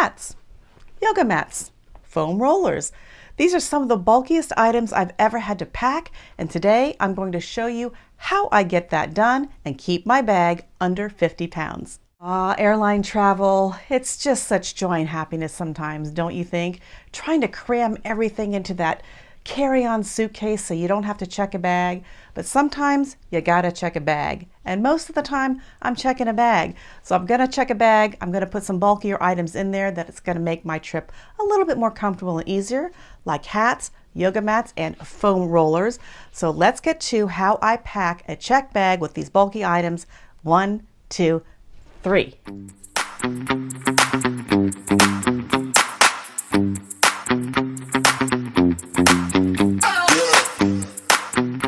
hats, yoga mats, foam rollers. These are some of the bulkiest items I've ever had to pack, and today I'm going to show you how I get that done and keep my bag under 50 pounds. Airline travel, it's just such joy and happiness sometimes, don't you think? Trying to cram everything into that carry-on suitcase so you don't have to check a bag, but sometimes you gotta check a bag, and most of the time I'm checking a bag. So I'm gonna check a bag, I'm gonna put some bulkier items in there that it's gonna make my trip a little bit more comfortable and easier, like hats, yoga mats, and foam rollers. So let's get to how I pack a check bag with these bulky items. 1, 2, 3.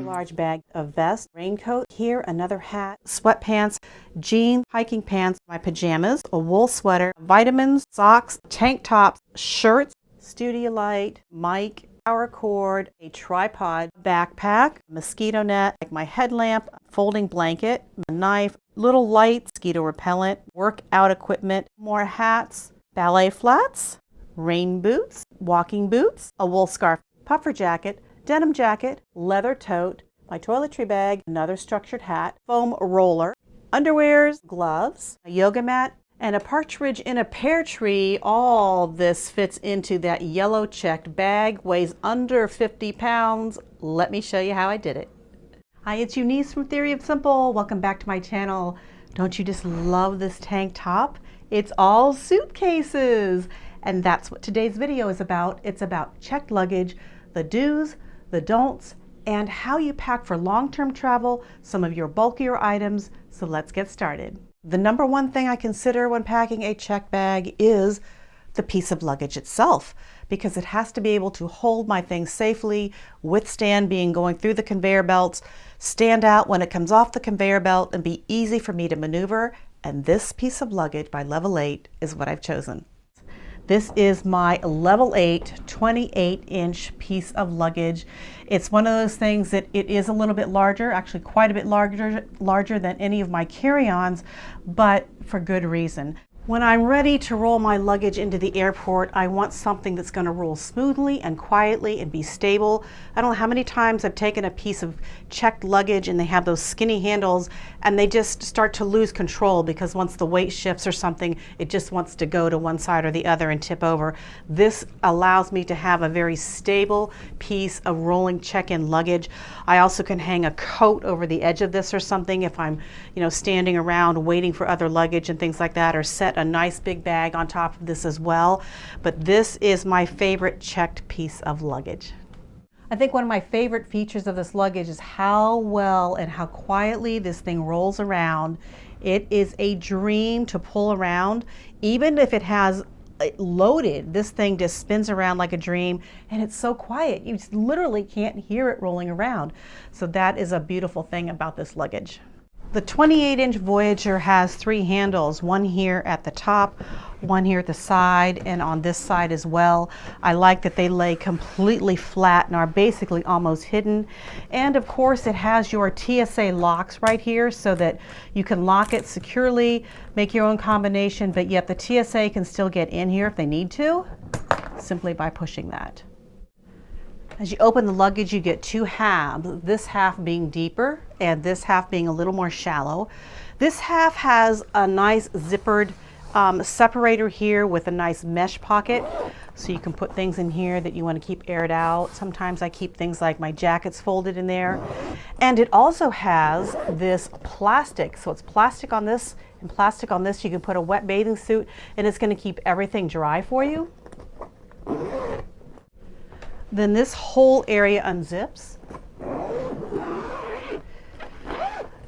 Large bag of vest, raincoat, here another hat, sweatpants, jeans, hiking pants, my pajamas, a wool sweater, vitamins, socks, tank tops, shirts, studio light, mic, power cord, a tripod, backpack, mosquito net, like my headlamp, folding blanket, a knife, little lights, mosquito repellent, workout equipment, more hats, ballet flats, rain boots, walking boots, a wool scarf, puffer jacket, denim jacket, leather tote, my toiletry bag, another structured hat, foam roller, underwears, gloves, a yoga mat, and a partridge in a pear tree. All this fits into that yellow checked bag, weighs under 50 pounds. Let me show you how I did it. Hi, it's Eunice from Theory of Simple. Welcome back to my channel. Don't you just love this tank top? It's all suitcases. And that's what today's video is about. It's about checked luggage, the do's, the don'ts, and how you pack for long-term travel, some of your bulkier items. So let's get started. The number one thing I consider when packing a check bag is the piece of luggage itself, because it has to be able to hold my things safely, withstand being going through the conveyor belts, stand out when it comes off the conveyor belt, and be easy for me to maneuver. And this piece of luggage by Level 8 is what I've chosen. This is my Level 8 28-inch piece of luggage. It's one of those things that it is a little bit larger, actually quite a bit larger than any of my carry-ons, but for good reason. When I'm ready to roll my luggage into the airport, I want something that's going to roll smoothly and quietly and be stable. I don't know how many times I've taken a piece of checked luggage and they have those skinny handles and they just start to lose control because once the weight shifts or something, it just wants to go to one side or the other and tip over. This allows me to have a very stable piece of rolling check-in luggage. I also can hang a coat over the edge of this or something if I'm, standing around waiting for other luggage and things like that, or set a nice big bag on top of this as well. But this is my favorite checked piece of luggage. I think one of my favorite features of this luggage is how well and how quietly this thing rolls around. It is a dream to pull around. Even if it has loaded, this thing just spins around like a dream, and it's so quiet. You literally can't hear it rolling around. So that is a beautiful thing about this luggage. The 28-inch Voyager has 3 handles, one here at the top, one here at the side, and on this side as well. I like that they lay completely flat and are basically almost hidden. And of course it has your TSA locks right here so that you can lock it securely, make your own combination, but yet the TSA can still get in here if they need to, simply by pushing that. As you open the luggage, you get 2 halves, this half being deeper and this half being a little more shallow. This half has a nice zippered separator here with a nice mesh pocket, so you can put things in here that you want to keep aired out. Sometimes I keep things like my jackets folded in there. And it also has this plastic, so it's plastic on this and plastic on this. You can put a wet bathing suit and it's going to keep everything dry for you. Then this whole area unzips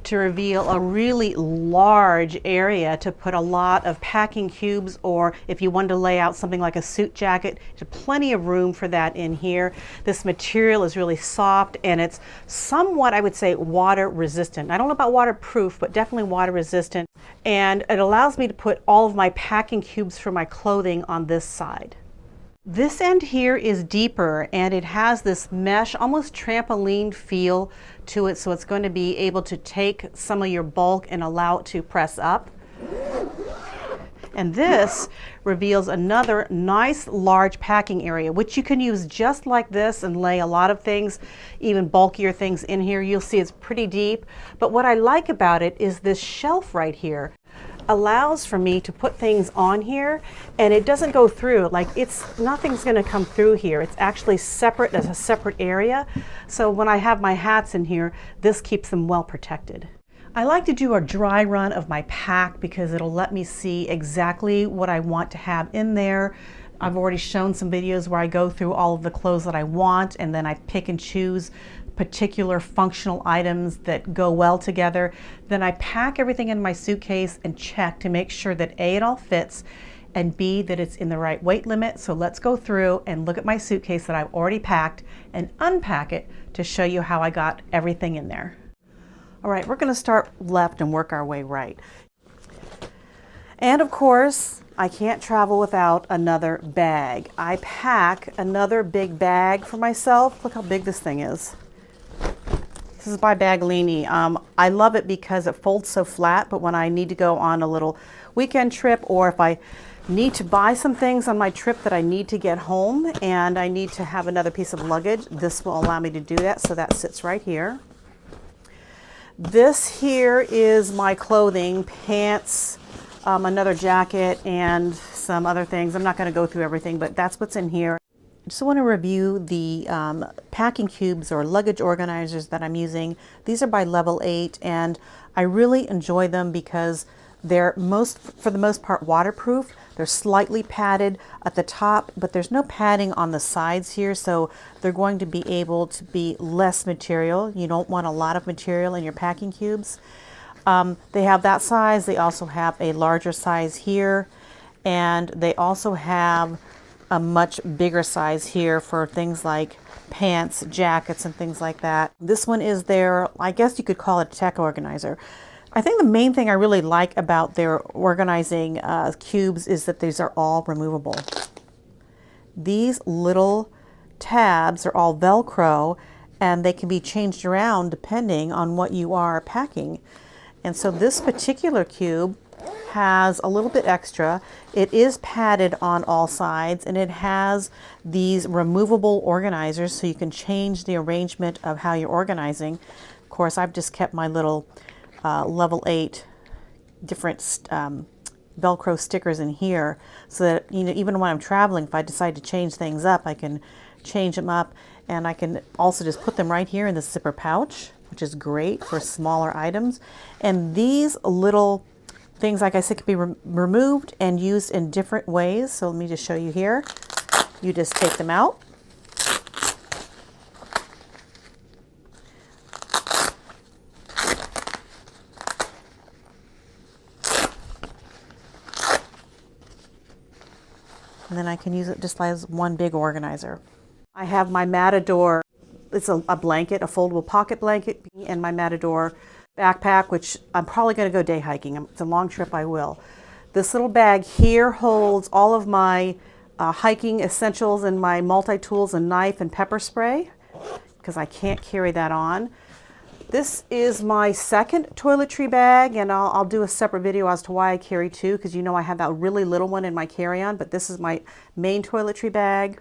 to reveal a really large area to put a lot of packing cubes, or if you wanted to lay out something like a suit jacket, there's plenty of room for that in here. This material is really soft and it's somewhat, I would say, water resistant. I don't know about waterproof, but definitely water resistant. And it allows me to put all of my packing cubes for my clothing on this side. This end here is deeper and it has this mesh, almost trampoline feel to it, so it's going to be able to take some of your bulk and allow it to press up. And this reveals another nice large packing area, which you can use just like this and lay a lot of things, even bulkier things in here. You'll see it's pretty deep. But what I like about it is this shelf right here allows for me to put things on here, and it doesn't go through. Like, nothing's going to come through here. It's actually separate as a separate area. So when I have my hats in here, this keeps them well protected. I like to do a dry run of my pack because it'll let me see exactly what I want to have in there. I've already shown some videos where I go through all of the clothes that I want, and then I pick and choose particular functional items that go well together. Then I pack everything in my suitcase and check to make sure that A, it all fits, and B, that it's in the right weight limit. So let's go through and look at my suitcase that I've already packed and unpack it to show you how I got everything in there. All right, we're going to start left and work our way right. And of course, I can't travel without another bag. I pack another big bag for myself. Look how big this thing is. This is by Baglini. I love it because it folds so flat, but when I need to go on a little weekend trip, or if I need to buy some things on my trip that I need to get home and I need to have another piece of luggage, this will allow me to do that. So that sits right here. This here is my clothing, pants, another jacket, and some other things. I'm not going to go through everything, but that's what's in here. I just want to review the packing cubes or luggage organizers that I'm using. These are by Level 8, and I really enjoy them because they're for the most part waterproof. They're slightly padded at the top, but there's no padding on the sides here, so they're going to be able to be less material. You don't want a lot of material in your packing cubes. They have that size. They also have a larger size here, and they also have a much bigger size here for things like pants, jackets, and things like that. This one is their, I guess you could call it a tech organizer. I think the main thing I really like about their organizing cubes is that these are all removable. These little tabs are all Velcro, and they can be changed around depending on what you are packing. And so this particular cube has a little bit extra. It is padded on all sides, and it has these removable organizers so you can change the arrangement of how you're organizing. Of course, I've just kept my little Level 8 different Velcro stickers in here so that, you know, even when I'm traveling, if I decide to change things up, I can change them up, and I can also just put them right here in the zipper pouch, which is great for smaller items. And these little things, like I said, can be removed and used in different ways. So let me just show you here. You just take them out. And then I can use it just as one big organizer. I have my Matador, it's a blanket, a foldable pocket blanket, and my Matador backpack, which I'm probably going to go day hiking. It's a long trip, I will. This little bag here holds all of my hiking essentials and my multi-tools and knife and pepper spray, because I can't carry that on. This is my second toiletry bag, and I'll do a separate video as to why I carry two, because you know I have that really little one in my carry-on, but this is my main toiletry bag.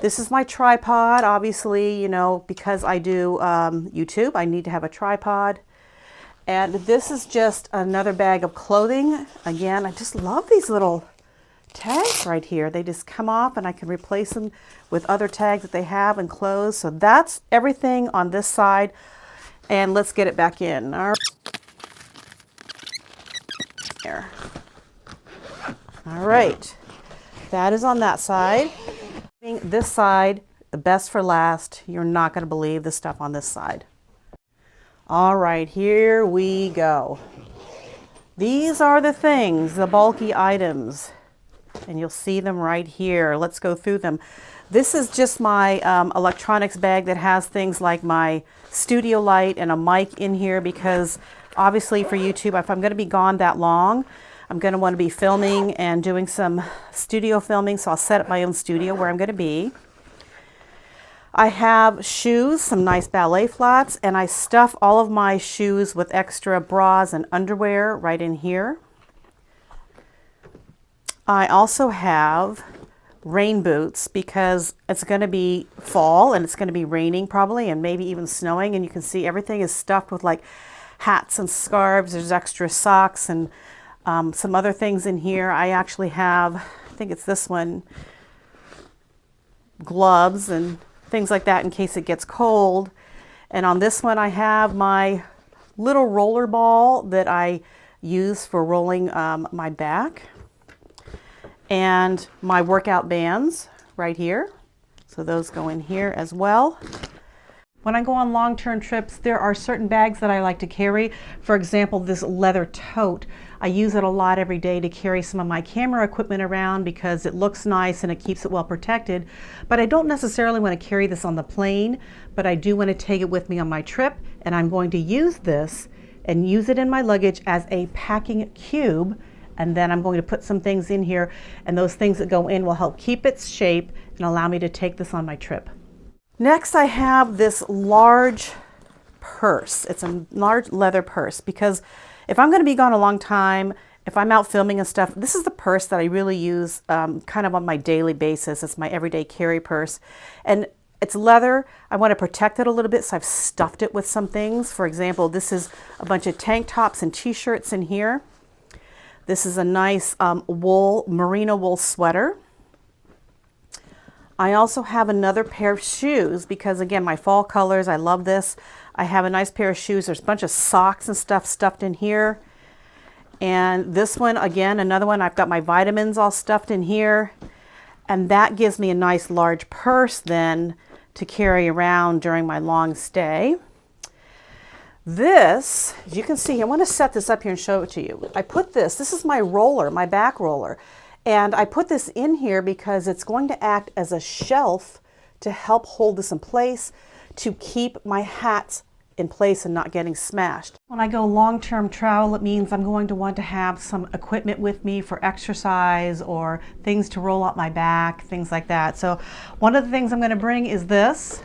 This is my tripod. Obviously, you know, because I do YouTube, I need to have a tripod. And this is just another bag of clothing. Again, I just love these little tags right here. They just come off, and I can replace them with other tags that they have and clothes. So that's everything on this side. And let's get it back in. All right, that is on that side. This side, the best for last. You're not going to believe the stuff on this side. All right, here we go. These are the things, the bulky items, and you'll see them right here. Let's go through them. This is just my electronics bag that has things like my studio light and a mic in here, because obviously for YouTube, if I'm going to be gone that long, I'm going to want to be filming and doing some studio filming, so I'll set up my own studio where I'm going to be. I have shoes, some nice ballet flats, and I stuff all of my shoes with extra bras and underwear right in here. I also have rain boots because it's going to be fall and it's going to be raining probably and maybe even snowing, and you can see everything is stuffed with like hats and scarves. There's extra socks and some other things in here. I actually have, I think it's this one, gloves and things like that in case it gets cold. And on this one I have my little roller ball that I use for rolling my back, and my workout bands right here. So those go in here as well. When I go on long-term trips, there are certain bags that I like to carry. For example, this leather tote. I use it a lot every day to carry some of my camera equipment around because it looks nice and it keeps it well protected. But I don't necessarily want to carry this on the plane, but I do want to take it with me on my trip, and I'm going to use this and use it in my luggage as a packing cube. And then I'm going to put some things in here, and those things that go in will help keep its shape and allow me to take this on my trip. Next, I have this large purse. It's a large leather purse because if I'm going to be gone a long time, if I'm out filming and stuff, this is the purse that I really use kind of on my daily basis. It's my everyday carry purse. And it's leather. I want to protect it a little bit, so I've stuffed it with some things. For example, this is a bunch of tank tops and t-shirts in here. This is a nice merino wool sweater. I also have another pair of shoes because, again, my fall colors, I love this. I have a nice pair of shoes. There's a bunch of socks and stuff stuffed in here. And this one, again, another one, I've got my vitamins all stuffed in here. And that gives me a nice large purse then to carry around during my long stay. This, as you can see, I want to set this up here and show it to you. I put this is my roller, my back roller. And I put this in here because it's going to act as a shelf to help hold this in place, to keep my hats in place and not getting smashed. When I go long-term travel, it means I'm going to want to have some equipment with me for exercise or things to roll out my back, things like that. So one of the things I'm going to bring is this.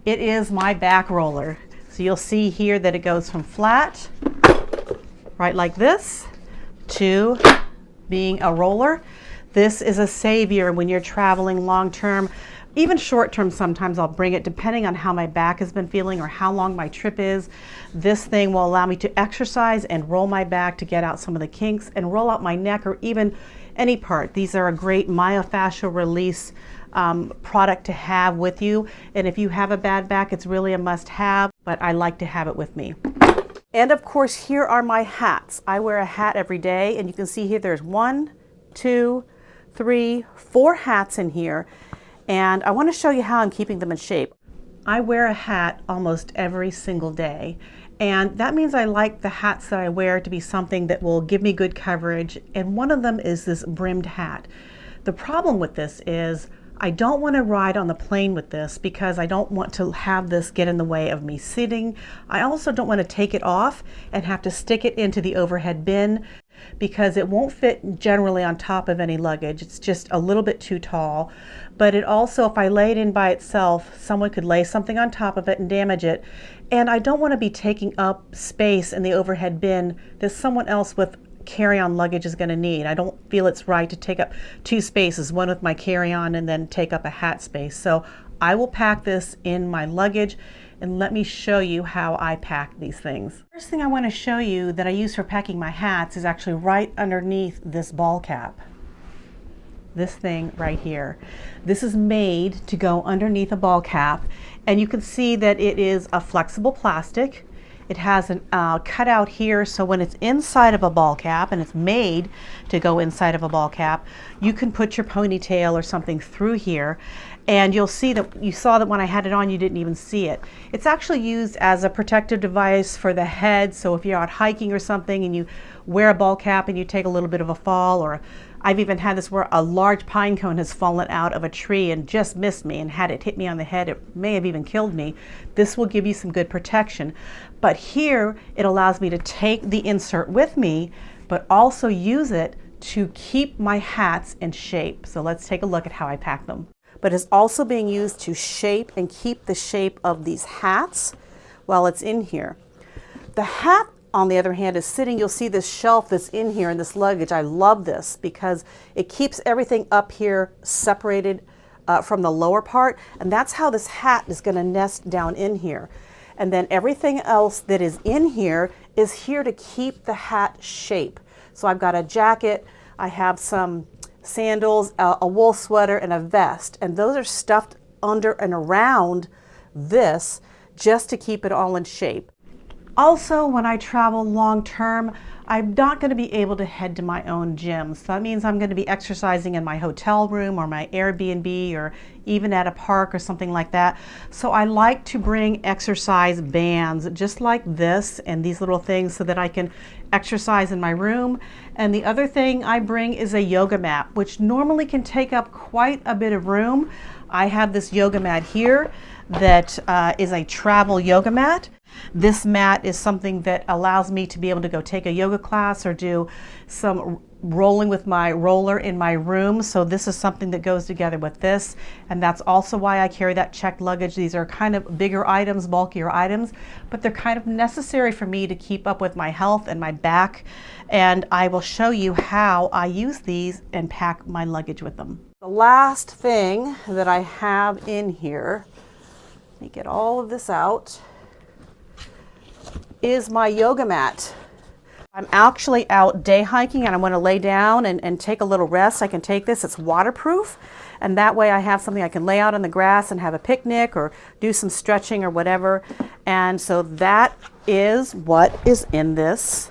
It is my back roller. So you'll see here that it goes from flat, right like this, to being a roller. This is a savior when you're traveling long term, even short term. Sometimes I'll bring it depending on how my back has been feeling or how long my trip is. This thing will allow me to exercise and roll my back to get out some of the kinks and roll out my neck or even any part. These are a great myofascial release product to have with you. And if you have a bad back, it's really a must have, but I like to have it with me. And of course, here are my hats. I wear a hat every day, and you can see here there's 1, 2, 3, 4 hats in here. And I want to show you how I'm keeping them in shape. I wear a hat almost every single day. And that means I like the hats that I wear to be something that will give me good coverage. And one of them is this brimmed hat. The problem with this is I don't want to ride on the plane with this because I don't want to have this get in the way of me sitting. I also don't want to take it off and have to stick it into the overhead bin because it won't fit generally on top of any luggage. It's just a little bit too tall. But it also, if I lay it in by itself, someone could lay something on top of it and damage it. And I don't want to be taking up space in the overhead bin that someone else with carry-on luggage is going to need. I don't feel it's right to take up 2 spaces, one with my carry-on and then take up a hat space. So I will pack this in my luggage, and let me show you how I pack these things. First thing I want to show you that I use for packing my hats is actually right underneath this ball cap. This thing right here. This is made to go underneath a ball cap, and you can see that it is a flexible plastic. It has a cutout here, so when it's inside of a ball cap, and it's made to go inside of a ball cap, you can put your ponytail or something through here, and you'll see that you saw that when I had it on, you didn't even see it. It's actually used as a protective device for the head, so if you're out hiking or something and you wear a ball cap and you take a little bit of a fall, or I've even had this where a large pine cone has fallen out of a tree and just missed me, and had it hit me on the head, it may have even killed me. This will give you some good protection. But here, it allows me to take the insert with me, but also use it to keep my hats in shape. So let's take a look at how I pack them. But it's also being used to shape and keep the shape of these hats while it's in here. The hat on the other hand, is sitting, you'll see this shelf that's in here in this luggage. I love this because it keeps everything up here separated from the lower part, and that's how this hat is going to nest down in here. And then everything else that is in here is here to keep the hat shape. So I've got a jacket, I have some sandals, a wool sweater, and a vest, and those are stuffed under and around this just to keep it all in shape. Also, when I travel long term, I'm not going to be able to head to my own gym. So that means I'm going to be exercising in my hotel room or my Airbnb or even at a park or something like that. So I like to bring exercise bands just like this and these little things so that I can exercise in my room. And the other thing I bring is a yoga mat, which normally can take up quite a bit of room. I have this yoga mat here that is a travel yoga mat. This mat is something that allows me to be able to go take a yoga class or do some rolling with my roller in my room. So this is something that goes together with this. And that's also why I carry that checked luggage. These are kind of bigger items, bulkier items, but they're kind of necessary for me to keep up with my health and my back. And I will show you how I use these and pack my luggage with them. The last thing that I have in here, let me get all of this out, is my yoga mat. I'm actually out day hiking and I want to lay down and take a little rest. I can take this, it's waterproof, and that way I have something I can lay out on the grass and have a picnic or do some stretching or whatever. And so that is what is in this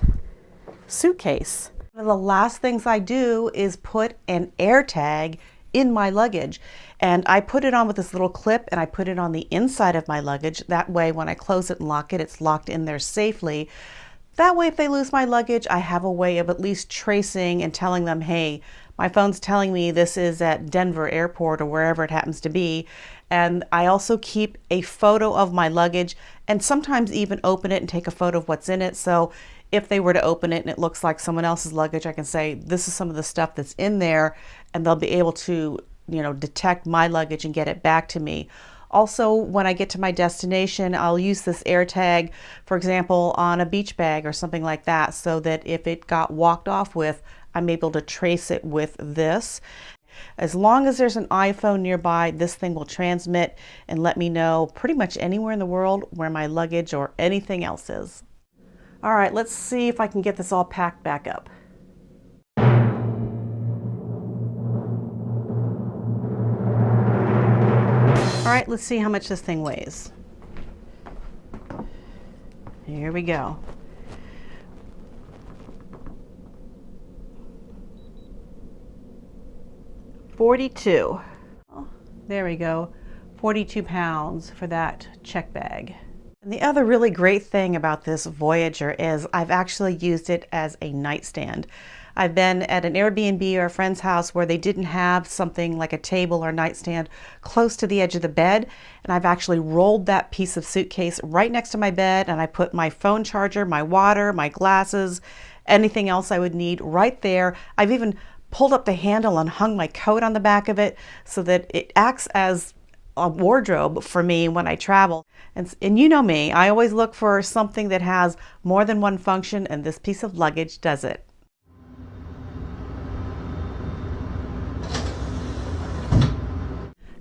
suitcase. One of the last things I do is put an air tag in my luggage, and I put it on with this little clip and I put it on the inside of my luggage. That way when I close it and lock it, it's locked in there safely. That way if they lose my luggage, I have a way of at least tracing and telling them, hey, my phone's telling me this is at Denver airport or wherever it happens to be. And I also keep a photo of my luggage and sometimes even open it and take a photo of what's in it. So if they were to open it and it looks like someone else's luggage, I can say, this is some of the stuff that's in there, and they'll be able to, detect my luggage and get it back to me. Also, when I get to my destination, I'll use this air tag, for example, on a beach bag or something like that, so that if it got walked off with, I'm able to trace it with this. As long as there's an iPhone nearby, this thing will transmit and let me know pretty much anywhere in the world where my luggage or anything else is. All right, let's see if I can get this all packed back up. All right, let's see how much this thing weighs. Here we go. $42. Oh, there we go. 42 pounds for that check bag. And the other really great thing about this Voyager is I've actually used it as a nightstand. I've been at an Airbnb or a friend's house where they didn't have something like a table or nightstand close to the edge of the bed, and I've actually rolled that piece of suitcase right next to my bed, and I put my phone charger, my water, my glasses, anything else I would need right there. I've even pulled up the handle and hung my coat on the back of it so that it acts as a wardrobe for me when I travel. And you know me, I always look for something that has more than one function, and this piece of luggage does it.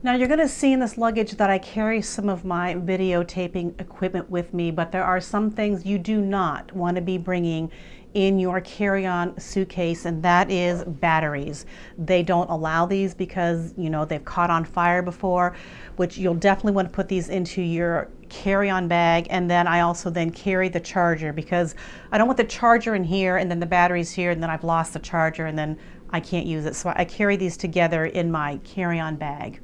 Now you're going to see in this luggage that I carry some of my videotaping equipment with me, but there are some things you do not want to be bringing in your carry-on suitcase, and that is batteries. They don't allow these because, they've caught on fire before, which you'll definitely want to put these into your carry-on bag. And then I also then carry the charger because I don't want the charger in here and then the batteries here and then I've lost the charger and then I can't use it. So I carry these together in my carry-on bag.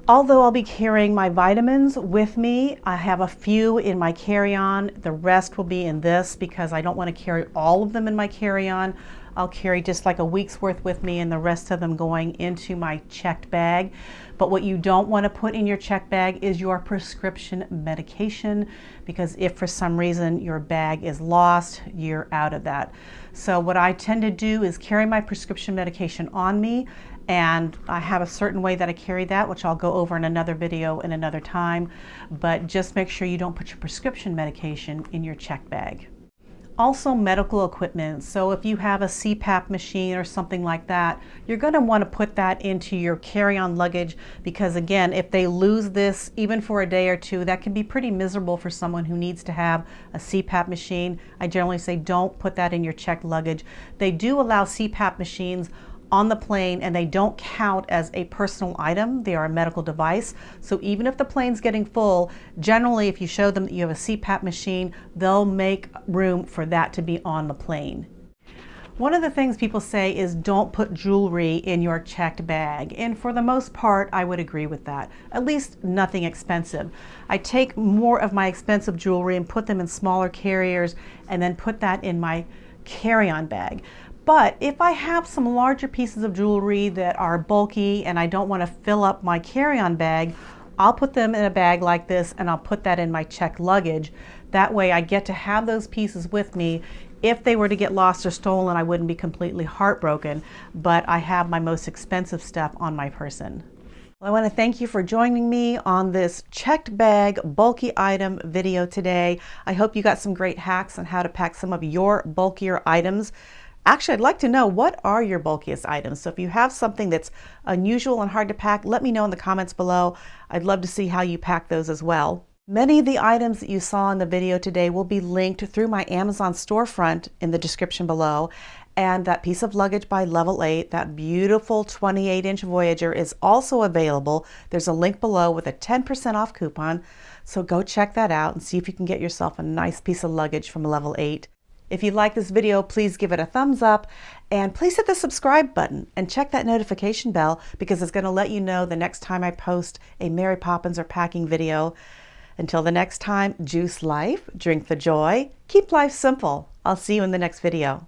Although I'll be carrying my vitamins with me, I have a few in my carry-on. The rest will be in this because I don't want to carry all of them in my carry-on. I'll carry just like a week's worth with me and the rest of them going into my checked bag. But what you don't want to put in your checked bag is your prescription medication, because if for some reason your bag is lost, you're out of that. So what I tend to do is carry my prescription medication on me, and I have a certain way that I carry that, which I'll go over in another video in another time, but just make sure you don't put your prescription medication in your checked bag. Also medical equipment. So if you have a CPAP machine or something like that, you're going to want to put that into your carry-on luggage, because again, if they lose this even for a day or two, that can be pretty miserable for someone who needs to have a CPAP machine. I generally say don't put that in your checked luggage. They do allow CPAP machines on the plane, and they don't count as a personal item. They are a medical device. So even if the plane's getting full, generally if you show them that you have a CPAP machine, they'll make room for that to be on the plane. One of the things people say is don't put jewelry in your checked bag. And for the most part, I would agree with that. At least nothing expensive. I take more of my expensive jewelry and put them in smaller carriers and then put that in my carry-on bag. But if I have some larger pieces of jewelry that are bulky and I don't want to fill up my carry-on bag, I'll put them in a bag like this and I'll put that in my checked luggage. That way I get to have those pieces with me. If they were to get lost or stolen, I wouldn't be completely heartbroken, but I have my most expensive stuff on my person. Well, I want to thank you for joining me on this checked bag bulky item video today. I hope you got some great hacks on how to pack some of your bulkier items. Actually, I'd like to know, what are your bulkiest items? So if you have something that's unusual and hard to pack, let me know in the comments below. I'd love to see how you pack those as well. Many of the items that you saw in the video today will be linked through my Amazon storefront in the description below. And that piece of luggage by Level 8, that beautiful 28-inch Voyager, is also available. There's a link below with a 10% off coupon. So go check that out and see if you can get yourself a nice piece of luggage from Level 8. If you like this video, please give it a thumbs up, and please hit the subscribe button and check that notification bell, because it's going to let you know the next time I post a Mary Poppins or packing video. Until the next time, juice life, drink the joy, keep life simple. I'll see you in the next video.